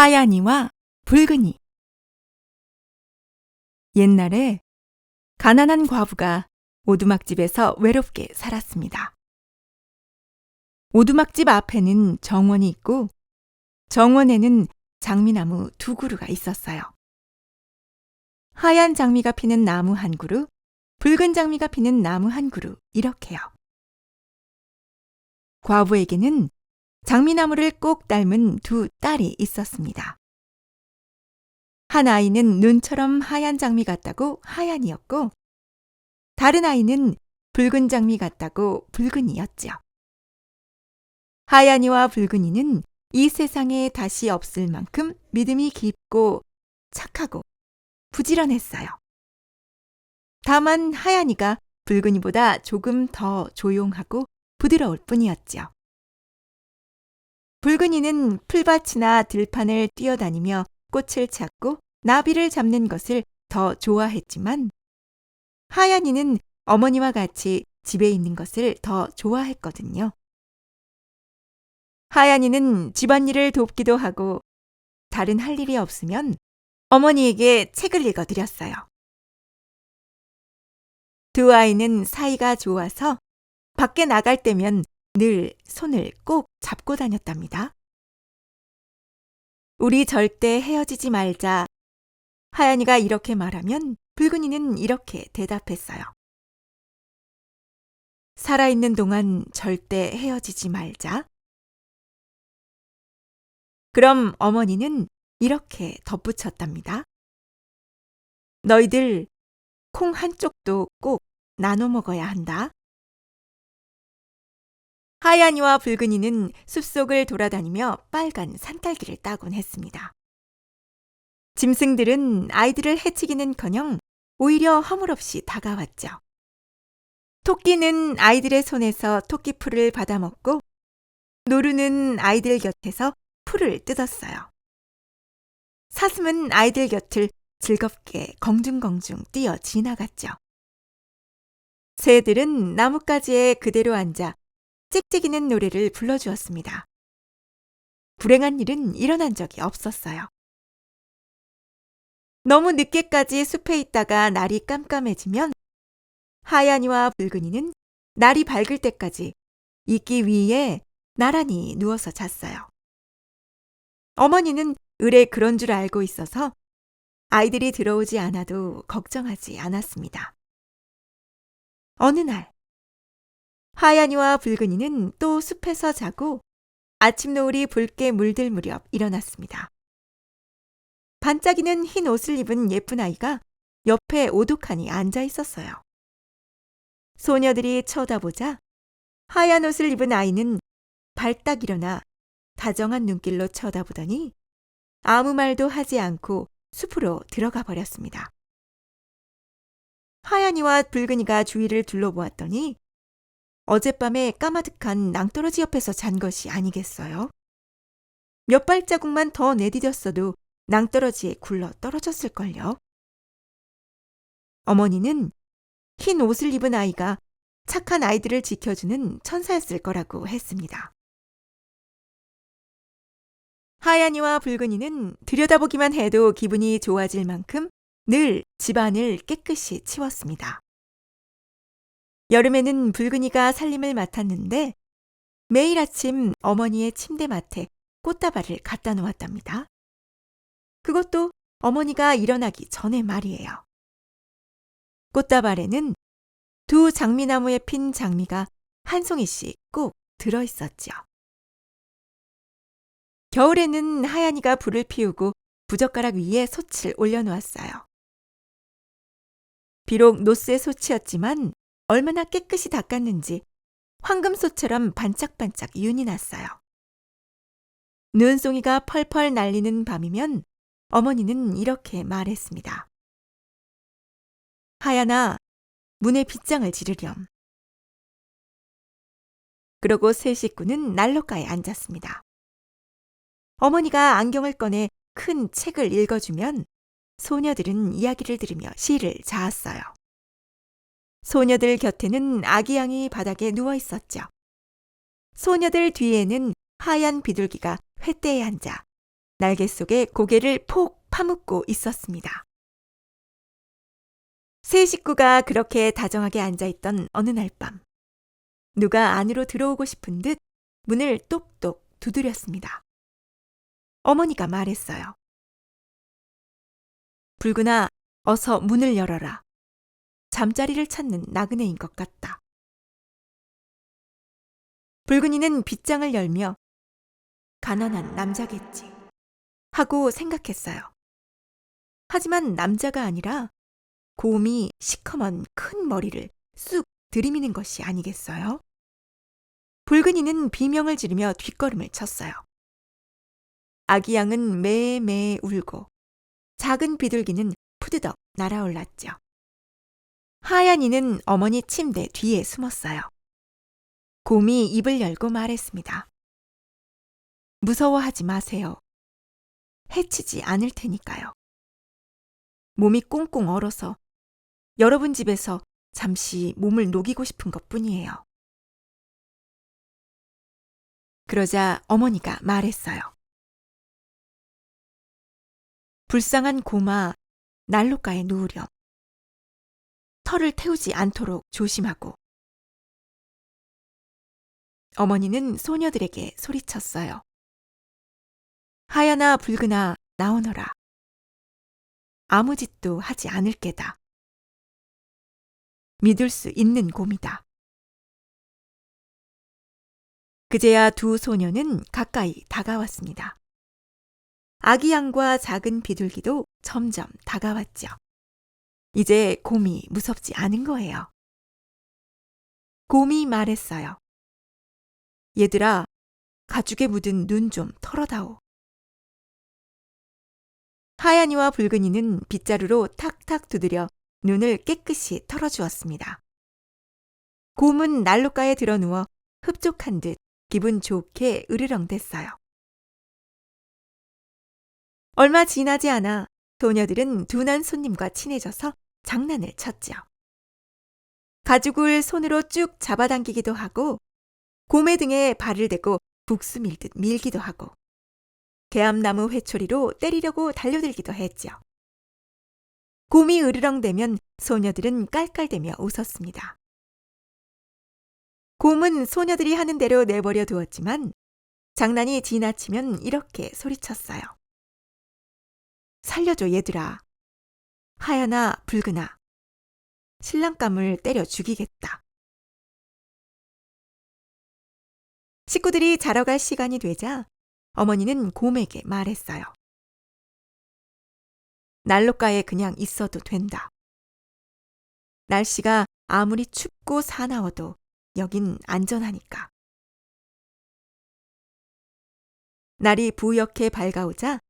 하얀이와 붉은이. 옛날에 가난한 과부가 오두막집에서 외롭게 살았습니다. 오두막집 앞에는 정원이 있고 정원에는 장미나무 2그루가 있었어요. 하얀 장미가 피는 나무 1그루, 붉은 장미가 피는 나무 1그루, 이렇게요. 과부에게는 장미나무를 꼭 닮은 2 딸이 있었습니다. 한 아이는 눈처럼 하얀 장미 같다고 하얀이었고, 다른 아이는 붉은 장미 같다고 붉은이였죠. 하얀이와 붉은이는 이 세상에 다시 없을 만큼 믿음이 깊고 착하고 부지런했어요. 다만 하얀이가 붉은이보다 조금 더 조용하고 부드러울 뿐이었죠. 붉은이는 풀밭이나 들판을 뛰어다니며 꽃을 찾고 나비를 잡는 것을 더 좋아했지만, 하얀이는 어머니와 같이 집에 있는 것을 더 좋아했거든요. 하얀이는 집안일을 돕기도 하고 다른 할 일이 없으면 어머니에게 책을 읽어드렸어요. 2 아이는 사이가 좋아서 밖에 나갈 때면 늘 손을 꼭 잡고 다녔답니다. 우리 절대 헤어지지 말자. 하얀이가 이렇게 말하면 붉은이는 이렇게 대답했어요. 살아있는 동안 절대 헤어지지 말자. 그럼 어머니는 이렇게 덧붙였답니다. 너희들 콩 한쪽도 꼭 나눠 먹어야 한다. 하얀이와 붉은이는 숲속을 돌아다니며 빨간 산딸기를 따곤 했습니다. 짐승들은 아이들을 해치기는커녕 오히려 허물없이 다가왔죠. 토끼는 아이들의 손에서 토끼풀을 받아먹고 노루는 아이들 곁에서 풀을 뜯었어요. 사슴은 아이들 곁을 즐겁게 공중공중 뛰어 지나갔죠. 새들은 나뭇가지에 그대로 앉아 찍찍이는 노래를 불러주었습니다. 불행한 일은 일어난 적이 없었어요. 너무 늦게까지 숲에 있다가 날이 깜깜해지면 하얀이와 붉은이는 날이 밝을 때까지 이끼 위에 나란히 누워서 잤어요. 어머니는 을에 그런 줄 알고 있어서 아이들이 들어오지 않아도 걱정하지 않았습니다. 어느 날 하얀이와 붉은이는 또 숲에서 자고 아침 노을이 붉게 물들 무렵 일어났습니다. 반짝이는 흰 옷을 입은 예쁜 아이가 옆에 오독하니 앉아 있었어요. 소녀들이 쳐다보자 하얀 옷을 입은 아이는 발딱 일어나 다정한 눈길로 쳐다보더니 아무 말도 하지 않고 숲으로 들어가 버렸습니다. 하얀이와 붉은이가 주위를 둘러보았더니 어젯밤에 까마득한 낭떠러지 옆에서 잔 것이 아니겠어요? 몇 발자국만 더 내디뎠어도 낭떠러지에 굴러 떨어졌을걸요. 어머니는 흰 옷을 입은 아이가 착한 아이들을 지켜주는 천사였을 거라고 했습니다. 하얀이와 붉은이는 들여다보기만 해도 기분이 좋아질 만큼 늘 집안을 깨끗이 치웠습니다. 여름에는 붉은이가 살림을 맡았는데 매일 아침 어머니의 침대맡에 꽃다발을 갖다 놓았답니다. 그것도 어머니가 일어나기 전에 말이에요. 꽃다발에는 2 장미나무에 핀 장미가 한 송이씩 꼭 들어있었죠. 겨울에는 하얀이가 불을 피우고 부젓가락 위에 솥을 올려놓았어요. 비록 노쇠 솥이었지만 얼마나 깨끗이 닦았는지 황금소처럼 반짝반짝 윤이 났어요. 눈송이가 펄펄 날리는 밤이면 어머니는 이렇게 말했습니다. 하얀아, 문에 빗장을 지르렴. 그러고 세 식구는 난로가에 앉았습니다. 어머니가 안경을 꺼내 큰 책을 읽어주면 소녀들은 이야기를 들으며 시를 자았어요. 소녀들 곁에는 아기 양이 바닥에 누워 있었죠. 소녀들 뒤에는 하얀 비둘기가 횃대에 앉아 날개 속에 고개를 폭 파묻고 있었습니다. 세 식구가 그렇게 다정하게 앉아있던 어느 날 밤, 누가 안으로 들어오고 싶은 듯 문을 똑똑 두드렸습니다. 어머니가 말했어요. 붉은아, 어서 문을 열어라. 잠자리를 찾는 나그네인 것 같다. 붉은이는 빗장을 열며 가난한 남자겠지 하고 생각했어요. 하지만 남자가 아니라 곰이 시커먼 큰 머리를 쑥 들이미는 것이 아니겠어요? 붉은이는 비명을 지르며 뒷걸음을 쳤어요. 아기 양은 매매 울고 작은 비둘기는 푸드덕 날아올랐죠. 하얀 이는 어머니 침대 뒤에 숨었어요. 곰이 입을 열고 말했습니다. 무서워하지 마세요. 해치지 않을 테니까요. 몸이 꽁꽁 얼어서 여러분 집에서 잠시 몸을 녹이고 싶은 것뿐이에요. 그러자 어머니가 말했어요. 불쌍한 곰아, 난로가에 누우렴. 털을 태우지 않도록 조심하고. 어머니는 소녀들에게 소리쳤어요. 하얀아 붉은아 나오너라. 아무 짓도 하지 않을 게다. 믿을 수 있는 곰이다. 그제야 두 소녀는 가까이 다가왔습니다. 아기 양과 작은 비둘기도 점점 다가왔죠. 이제 곰이 무섭지 않은 거예요. 곰이 말했어요. 얘들아, 가죽에 묻은 눈 좀 털어다오. 하얀이와 붉은이는 빗자루로 탁탁 두드려 눈을 깨끗이 털어주었습니다. 곰은 난로가에 드러누워 흡족한 듯 기분 좋게 으르렁댔어요. 얼마 지나지 않아 소녀들은 둔한 손님과 친해져서 장난을 쳤죠. 가죽을 손으로 쭉 잡아당기기도 하고 곰의 등에 발을 대고 북수 밀듯 밀기도 하고 개암나무 회초리로 때리려고 달려들기도 했죠. 곰이 으르렁대면 소녀들은 깔깔대며 웃었습니다. 곰은 소녀들이 하는 대로 내버려 두었지만 장난이 지나치면 이렇게 소리쳤어요. 살려줘 얘들아. 하얀아 붉은아. 신랑감을 때려 죽이겠다. 식구들이 자러 갈 시간이 되자 어머니는 곰에게 말했어요. 난로가에 그냥 있어도 된다. 날씨가 아무리 춥고 사나워도 여긴 안전하니까. 날이 부옇게 밝아오자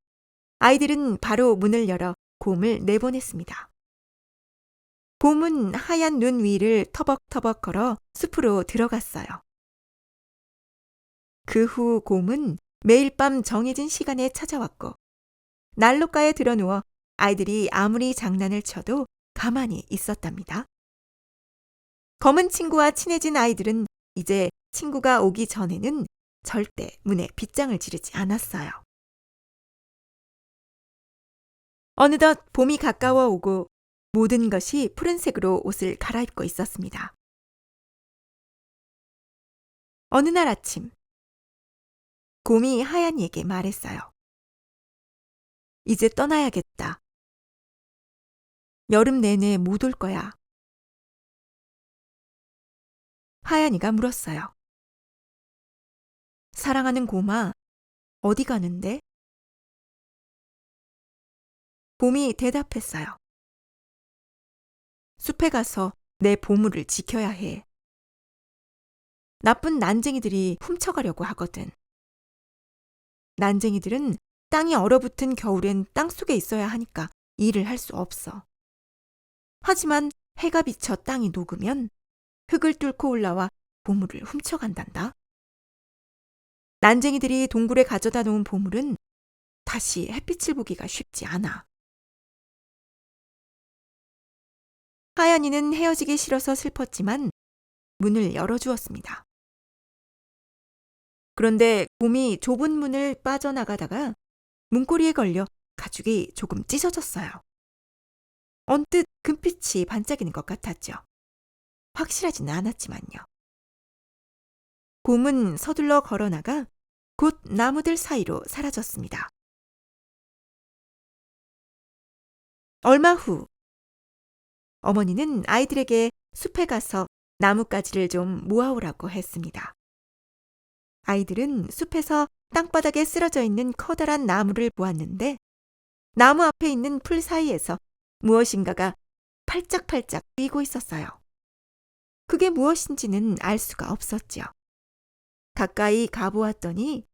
아이들은 바로 문을 열어 곰을 내보냈습니다. 곰은 하얀 눈 위를 터벅터벅 걸어 숲으로 들어갔어요. 그 후 곰은 매일 밤 정해진 시간에 찾아왔고 난로가에 드러누워 아이들이 아무리 장난을 쳐도 가만히 있었답니다. 검은 친구와 친해진 아이들은 이제 친구가 오기 전에는 절대 문에 빗장을 지르지 않았어요. 어느덧 봄이 가까워 오고 모든 것이 푸른색으로 옷을 갈아입고 있었습니다. 어느 날 아침, 곰이 하얀이에게 말했어요. 이제 떠나야겠다. 여름 내내 못 올 거야. 하얀이가 물었어요. 사랑하는 곰아, 어디 가는데? 곰이 대답했어요. 숲에 가서 내 보물을 지켜야 해. 나쁜 난쟁이들이 훔쳐가려고 하거든. 난쟁이들은 땅이 얼어붙은 겨울엔 땅속에 있어야 하니까 일을 할 수 없어. 하지만 해가 비쳐 땅이 녹으면 흙을 뚫고 올라와 보물을 훔쳐간단다. 난쟁이들이 동굴에 가져다 놓은 보물은 다시 햇빛을 보기가 쉽지 않아. 하얀이는 헤어지기 싫어서 슬펐지만 문을 열어주었습니다. 그런데 곰이 좁은 문을 빠져나가다가 문고리에 걸려 가죽이 조금 찢어졌어요. 언뜻 금빛이 반짝이는 것 같았죠. 확실하지는 않았지만요. 곰은 서둘러 걸어나가 곧 나무들 사이로 사라졌습니다. 얼마 후 어머니는 아이들에게 숲에 가서 나뭇가지를 좀 모아오라고 했습니다. 아이들은 숲에서 땅바닥에 쓰러져 있는 커다란 나무를 보았는데 나무 앞에 있는 풀 사이에서 무엇인가가 팔짝팔짝 뛰고 있었어요. 그게 무엇인지는 알 수가 없었죠. 가까이 가보았더니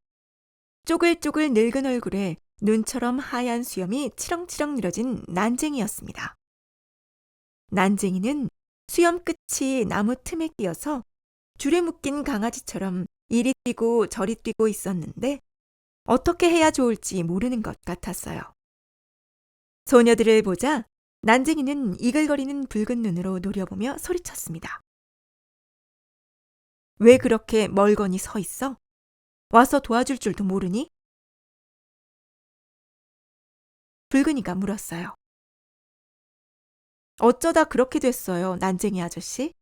쪼글쪼글 늙은 얼굴에 눈처럼 하얀 수염이 치렁치렁 늘어진 난쟁이였습니다. 난쟁이는 수염 끝이 나무 틈에 끼어서 줄에 묶인 강아지처럼 이리 뛰고 저리 뛰고 있었는데 어떻게 해야 좋을지 모르는 것 같았어요. 소녀들을 보자 난쟁이는 이글거리는 붉은 눈으로 노려보며 소리쳤습니다. 왜 그렇게 멀거니 서 있어? 와서 도와줄 줄도 모르니? 붉은이가 물었어요. 어쩌다 그렇게 됐어요, 난쟁이 아저씨?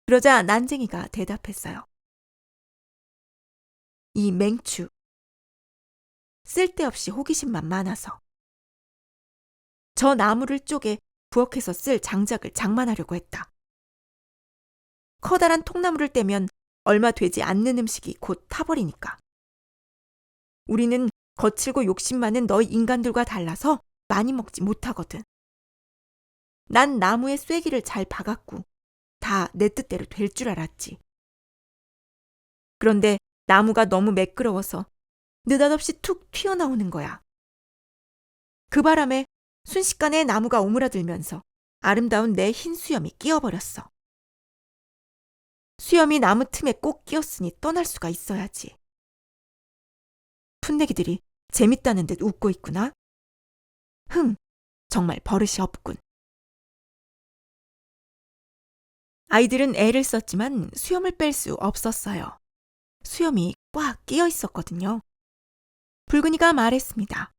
그러자 난쟁이가 대답했어요. 이 맹추. 쓸데없이 호기심만 많아서. 저 나무를 쪼개 부엌에서 쓸 장작을 장만하려고 했다. 커다란 통나무를 떼면 얼마 되지 않는 음식이 곧 타버리니까. 우리는 거칠고 욕심 많은 너희 인간들과 달라서 많이 먹지 못하거든. 난 나무에 쐐기를 잘 박았고 다 내 뜻대로 될 줄 알았지. 그런데 나무가 너무 매끄러워서 느닷없이 툭 튀어나오는 거야. 그 바람에 순식간에 나무가 오므라들면서 아름다운 내 흰 수염이 끼어버렸어. 수염이 나무 틈에 꼭 끼었으니 떠날 수가 있어야지. 풋내기들이 재밌다는 듯 웃고 있구나. 정말 버릇이 없군. 아이들은 애를 썼지만 수염을 뺄 수 없었어요. 수염이 꽉 끼어 있었거든요. 붉은이가 말했습니다.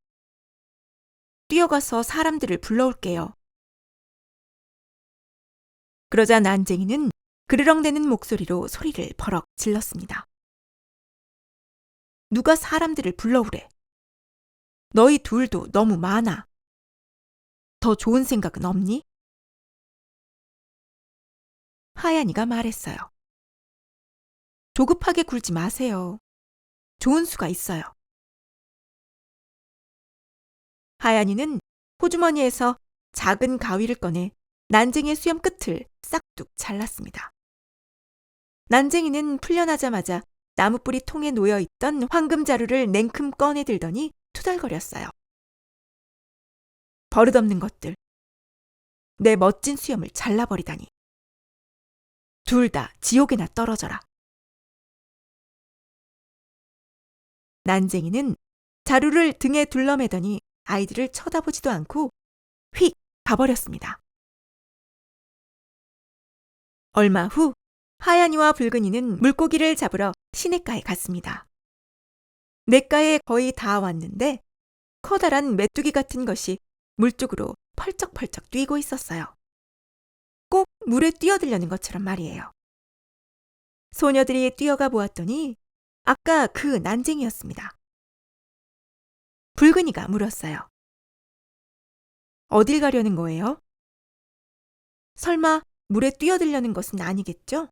뛰어가서 사람들을 불러올게요. 그러자 난쟁이는 그르렁대는 목소리로 소리를 버럭 질렀습니다. 누가 사람들을 불러오래. 너희 둘도 너무 많아. 더 좋은 생각은 없니? 하얀이가 말했어요. 조급하게 굴지 마세요. 좋은 수가 있어요. 하얀이는 호주머니에서 작은 가위를 꺼내 난쟁이의 수염 끝을 싹둑 잘랐습니다. 난쟁이는 풀려나자마자 나무뿌리 통에 놓여있던 황금자루를 냉큼 꺼내 들더니 투덜거렸어요. 버릇없는 것들. 내 멋진 수염을 잘라버리다니. 둘 다 지옥에나 떨어져라. 난쟁이는 자루를 등에 둘러매더니 아이들을 쳐다보지도 않고 휙 가버렸습니다. 얼마 후 하얀이와 붉은이는 물고기를 잡으러 시냇가에 갔습니다. 냇가에 거의 다 왔는데 커다란 메뚜기 같은 것이 물 쪽으로 펄쩍펄쩍 뛰고 있었어요. 꼭 물에 뛰어들려는 것처럼 말이에요. 소녀들이 뛰어가 보았더니 아까 그 난쟁이였습니다. 붉은이가 물었어요. 어딜 가려는 거예요? 설마 물에 뛰어들려는 것은 아니겠죠?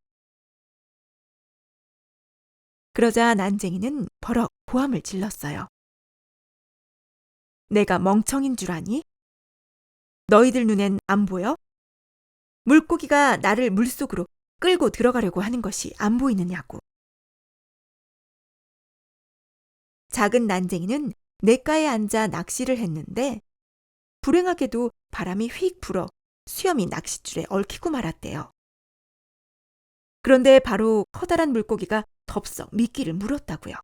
그러자 난쟁이는 버럭 고함을 질렀어요. 내가 멍청인 줄 아니? 너희들 눈엔 안 보여? 물고기가 나를 물속으로 끌고 들어가려고 하는 것이 안 보이느냐고. 작은 난쟁이는 냇가에 앉아 낚시를 했는데 불행하게도 바람이 휙 불어 수염이 낚싯줄에 얽히고 말았대요. 그런데 바로 커다란 물고기가 덥석 미끼를 물었다고요.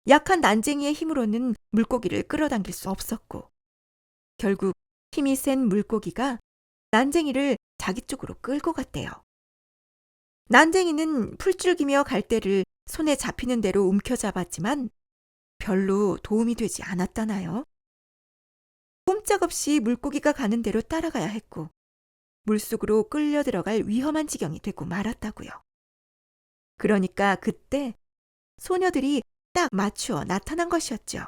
약한 난쟁이의 힘으로는 물고기를 끌어당길 수 없었고 결국 힘이 센 물고기가 난쟁이를 자기 쪽으로 끌고 갔대요. 난쟁이는 풀줄기며 갈대를 손에 잡히는 대로 움켜잡았지만 별로 도움이 되지 않았다나요? 꼼짝없이 물고기가 가는 대로 따라가야 했고 물속으로 끌려 들어갈 위험한 지경이 되고 말았다고요. 그러니까 그때 소녀들이 딱 맞추어 나타난 것이었죠.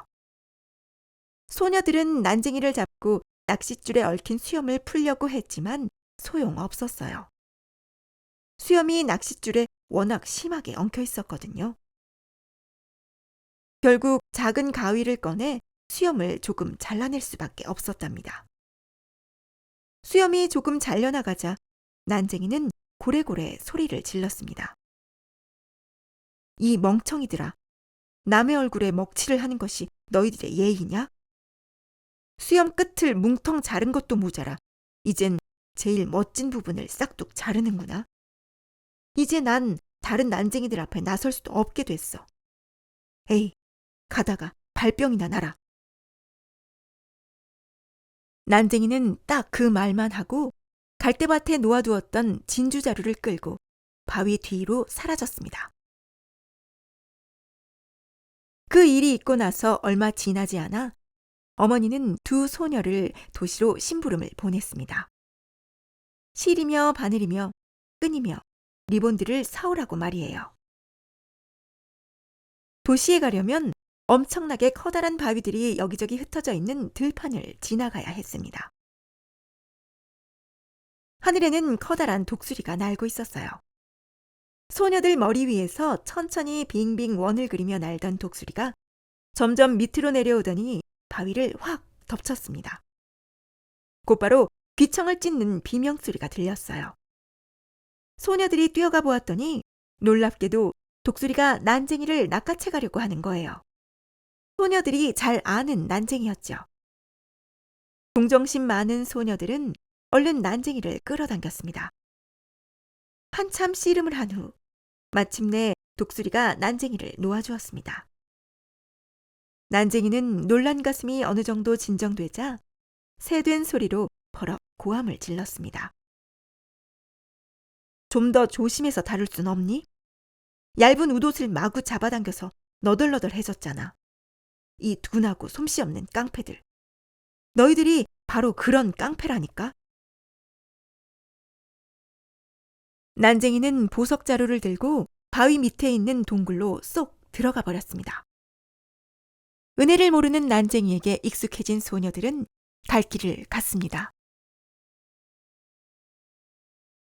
소녀들은 난쟁이를 잡고 낚싯줄에 얽힌 수염을 풀려고 했지만 소용없었어요. 수염이 낚싯줄에 워낙 심하게 엉켜 있었거든요. 결국 작은 가위를 꺼내 수염을 조금 잘라낼 수밖에 없었답니다. 수염이 조금 잘려나가자 난쟁이는 고래고래 소리를 질렀습니다. 이 멍청이들아, 남의 얼굴에 먹칠을 하는 것이 너희들의 예의냐? 수염 끝을 뭉텅 자른 것도 모자라 이젠 제일 멋진 부분을 싹둑 자르는구나. 이제 난 다른 난쟁이들 앞에 나설 수도 없게 됐어. 에이, 가다가 발병이나 나라. 난쟁이는 딱 그 말만 하고 갈대밭에 놓아두었던 진주자루를 끌고 바위 뒤로 사라졌습니다. 그 일이 있고 나서 얼마 지나지 않아 어머니는 두 소녀를 도시로 심부름을 보냈습니다. 실이며 바늘이며 끈이며 리본들을 사오라고 말이에요. 도시에 가려면 엄청나게 커다란 바위들이 여기저기 흩어져 있는 들판을 지나가야 했습니다. 하늘에는 커다란 독수리가 날고 있었어요. 소녀들 머리 위에서 천천히 빙빙 원을 그리며 날던 독수리가 점점 밑으로 내려오더니 바위를 확 덮쳤습니다. 곧바로 귀청을 찢는 비명소리가 들렸어요. 소녀들이 뛰어가 보았더니 놀랍게도 독수리가 난쟁이를 낚아채 가려고 하는 거예요. 소녀들이 잘 아는 난쟁이였죠. 동정심 많은 소녀들은 얼른 난쟁이를 끌어당겼습니다. 한참 씨름을 한 후 마침내 독수리가 난쟁이를 놓아주었습니다. 난쟁이는 놀란 가슴이 어느 정도 진정되자 새된 소리로 버럭 고함을 질렀습니다. 좀 더 조심해서 다룰 순 없니? 얇은 웃옷을 마구 잡아당겨서 너덜너덜해졌잖아. 이 둔하고 솜씨 없는 깡패들. 너희들이 바로 그런 깡패라니까? 난쟁이는 보석 자루를 들고 바위 밑에 있는 동굴로 쏙 들어가 버렸습니다. 은혜를 모르는 난쟁이에게 익숙해진 소녀들은 갈 길을 갔습니다.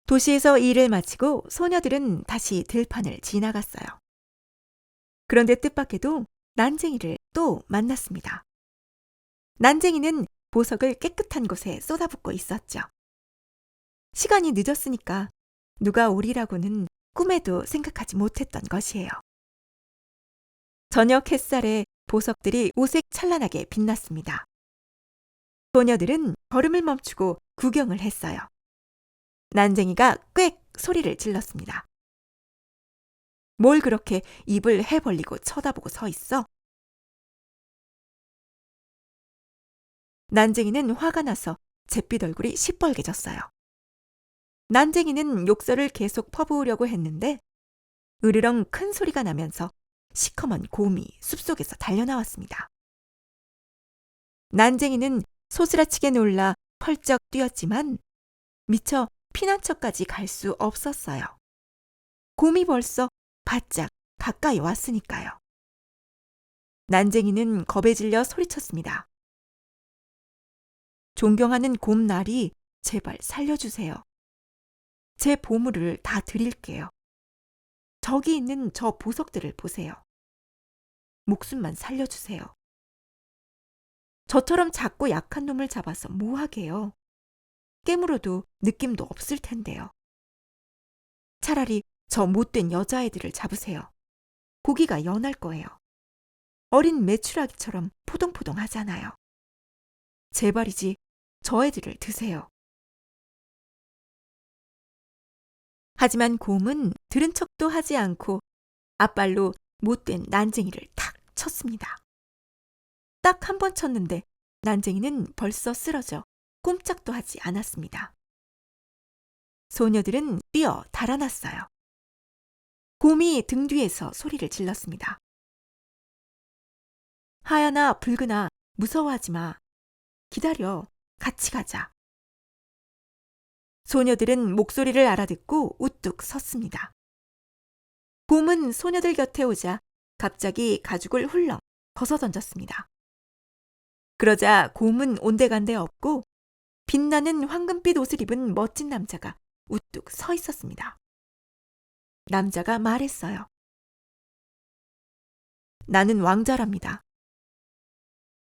도시에서 일을 마치고 소녀들은 다시 들판을 지나갔어요. 그런데 뜻밖에도 난쟁이를 또 만났습니다. 난쟁이는 보석을 깨끗한 곳에 쏟아붓고 있었죠. 시간이 늦었으니까 누가 오리라고는 꿈에도 생각하지 못했던 것이에요. 저녁 햇살에 보석들이 오색 찬란하게 빛났습니다. 소녀들은 걸음을 멈추고 구경을 했어요. 난쟁이가 꽥 소리를 질렀습니다. 뭘 그렇게 입을 해 벌리고 쳐다보고 서 있어? 난쟁이는 화가 나서 잿빛 얼굴이 시뻘개졌어요. 난쟁이는 욕설을 계속 퍼부으려고 했는데 으르렁 큰 소리가 나면서 시커먼 곰이 숲속에서 달려나왔습니다. 난쟁이는 소스라치게 놀라 펄쩍 뛰었지만 미처 피난 척까지 갈 수 없었어요. 곰이 벌써 바짝 가까이 왔으니까요. 난쟁이는 겁에 질려 소리쳤습니다. 존경하는 곰날이 제발 살려주세요. 제 보물을 다 드릴게요. 저기 있는 저 보석들을 보세요. 목숨만 살려주세요. 저처럼 작고 약한 놈을 잡아서 뭐하게요. 깨물어도 느낌도 없을 텐데요. 차라리 저 못된 여자애들을 잡으세요. 고기가 연할 거예요. 어린 메추라기처럼 포동포동 하잖아요. 제발이지 저 애들을 드세요. 하지만 곰은 들은 척도 하지 않고 앞발로 못된 난쟁이를 탁 쳤습니다. 딱 한 번 쳤는데 난쟁이는 벌써 쓰러져 꼼짝도 하지 않았습니다. 소녀들은 뛰어 달아났어요. 곰이 등 뒤에서 소리를 질렀습니다. 하얀아, 붉은아, 무서워하지 마. 기다려. 같이 가자. 소녀들은 목소리를 알아듣고 우뚝 섰습니다. 곰은 소녀들 곁에 오자 갑자기 가죽을 훌렁 벗어던졌습니다. 그러자 곰은 온데간데 없고 빛나는 황금빛 옷을 입은 멋진 남자가 우뚝 서 있었습니다. 남자가 말했어요. 나는 왕자랍니다.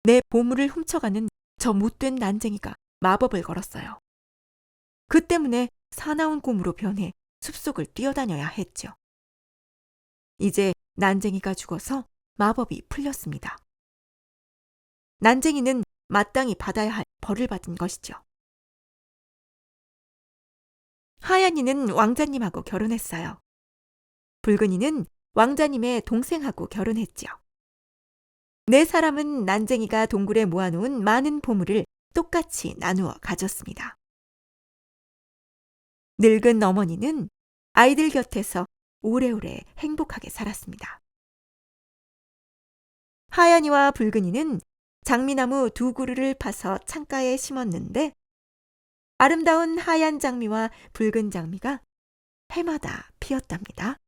내 보물을 훔쳐가는 저 못된 난쟁이가 마법을 걸었어요. 그 때문에 사나운 곰으로 변해 숲속을 뛰어다녀야 했죠. 이제 난쟁이가 죽어서 마법이 풀렸습니다. 난쟁이는 마땅히 받아야 할 벌을 받은 것이죠. 하얀이는 왕자님하고 결혼했어요. 붉은이는 왕자님의 동생하고 결혼했죠. 네 사람은 난쟁이가 동굴에 모아놓은 많은 보물을 똑같이 나누어 가졌습니다. 늙은 어머니는 아이들 곁에서 오래오래 행복하게 살았습니다. 하얀이와 붉은이는 장미나무 2그루를 파서 창가에 심었는데 아름다운 하얀 장미와 붉은 장미가 해마다 피었답니다.